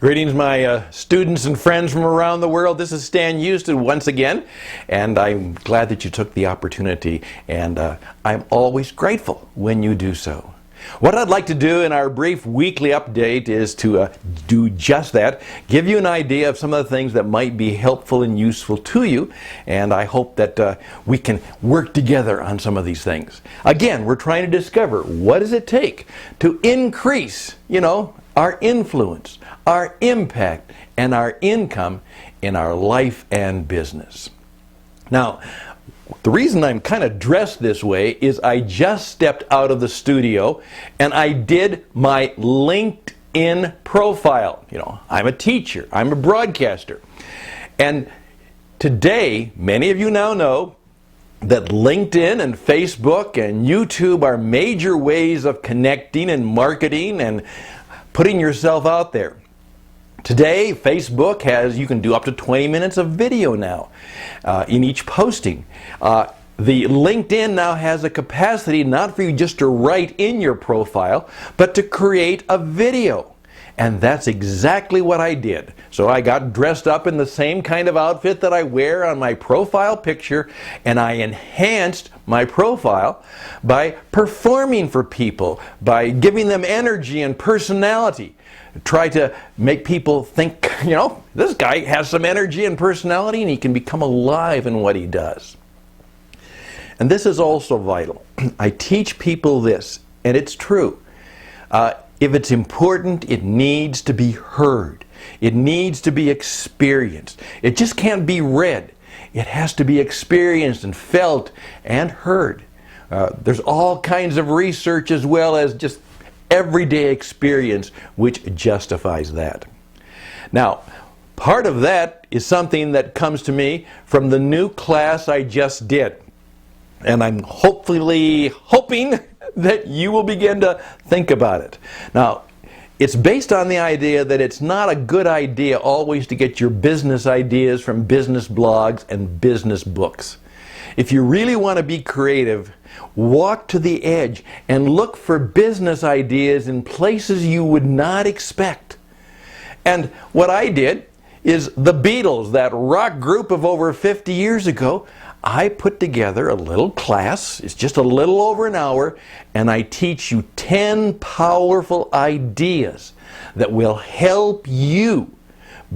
Greetings, my students and friends from around the world. This is Stan Hustad once again, and I'm glad that you took the opportunity, and I'm always grateful when you do so. What I'd like to do in our brief weekly update is to do just that, give you an idea of some of the things that might be helpful and useful to you, and I hope that we can work together on some of these things. Again, we're trying to discover what does it take to increase, our influence, our impact, and our income in our life and business. Now, the reason I'm kind of dressed this way is I just stepped out of the studio and I did my LinkedIn profile. I'm a teacher, I'm a broadcaster. And today, many of you now know that LinkedIn and Facebook and YouTube are major ways of connecting and marketing and putting yourself out there. Today, Facebook you can do up to 20 minutes of video now in each posting. The LinkedIn now has a capacity not for you just to write in your profile, but to create a video. And that's exactly what I did. So I got dressed up in the same kind of outfit that I wear on my profile picture, and I enhanced my profile by performing for people, by giving them energy and personality. Try to make people think, this guy has some energy and personality and he can become alive in what he does. And this is also vital. I teach people this, and it's true. If it's important, it needs to be heard. It needs to be experienced. It just can't be read. It has to be experienced and felt and heard. There's all kinds of research as well as just everyday experience which justifies that. Now, part of that is something that comes to me from the new class I just did. And I'm hoping that you will begin to think about it. Now, it's based on the idea that it's not a good idea always to get your business ideas from business blogs and business books. If you really want to be creative, walk to the edge and look for business ideas in places you would not expect. And what I did is the Beatles, that rock group of over 50 years ago, I put together a little class. It's just a little over an hour, and I teach you 10 powerful ideas that will help you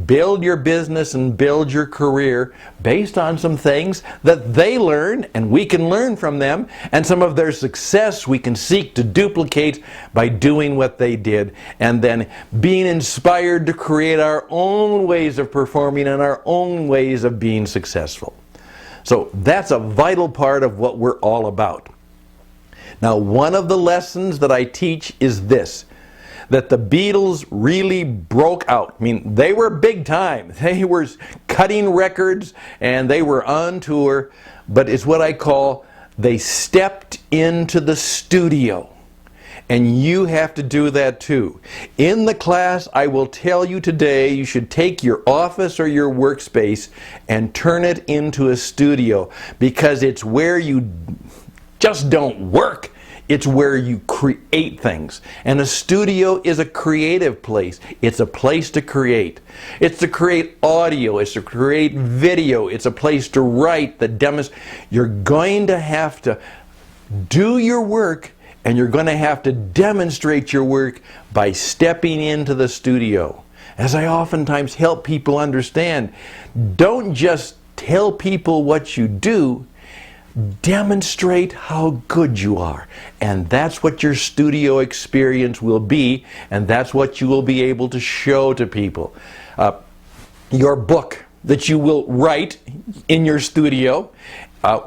build your business and build your career based on some things that they learn and we can learn from them, and some of their success we can seek to duplicate by doing what they did and then being inspired to create our own ways of performing and our own ways of being successful. So that's a vital part of what we're all about. Now, one of the lessons that I teach is this, that the Beatles really broke out. I mean, they were big time. They were cutting records and they were on tour, but it's what I call they stepped into the studio. And you have to do that too. In the class, I will tell you today you should take your office or your workspace and turn it into a studio, because it's where you just don't work. It's where you create things. And a studio is a creative place. It's a place to create. It's to create audio. It's to create video. It's a place to write that demonstrates. You're going to have to do your work, and you're going to have to demonstrate your work by stepping into the studio. As I oftentimes help people understand, don't just tell people what you do, demonstrate how good you are. And that's what your studio experience will be, and that's what you will be able to show to people. Your book that you will write in your studio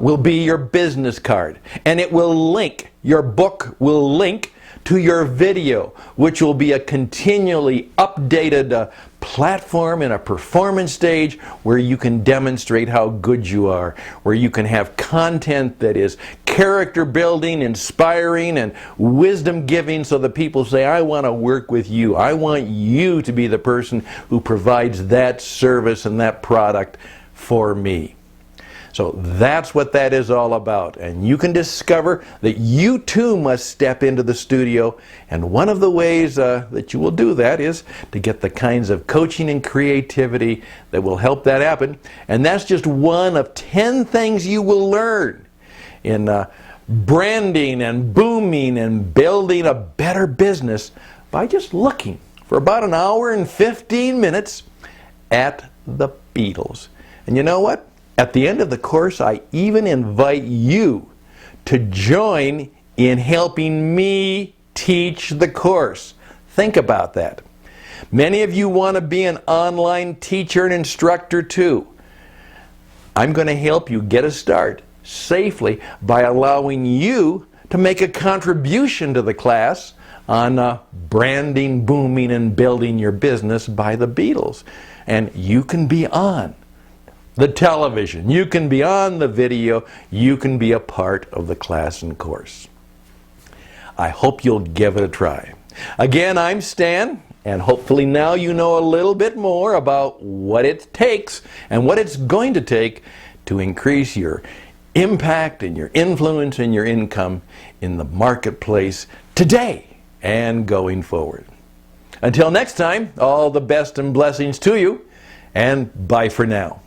will be your business card, and it will link, your book will link to your video, which will be a continually updated platform and a performance stage where you can demonstrate how good you are, where you can have content that is character building, inspiring, and wisdom giving, so that people say, I want to work with you. I want you to be the person who provides that service and that product for me. So that's what that is all about. And you can discover that you too must step into the studio. And one of the ways that you will do that is to get the kinds of coaching and creativity that will help that happen. And that's just one of 10 things you will learn in branding and booming and building a better business by just looking for about an hour and 15 minutes at the Beatles. And you know what? At the end of the course, I even invite you to join in helping me teach the course. Think about that. Many of you want to be an online teacher and instructor too. I'm going to help you get a start safely by allowing you to make a contribution to the class on branding, booming, and building your business by the Beatles. And you can be on the television, you can be on the video, you can be a part of the class and course. I hope you'll give it a try. Again, I'm Stan, and hopefully now you know a little bit more about what it takes and what it's going to take to increase your impact and your influence and your income in the marketplace today and going forward. Until next time, all the best and blessings to you, and bye for now.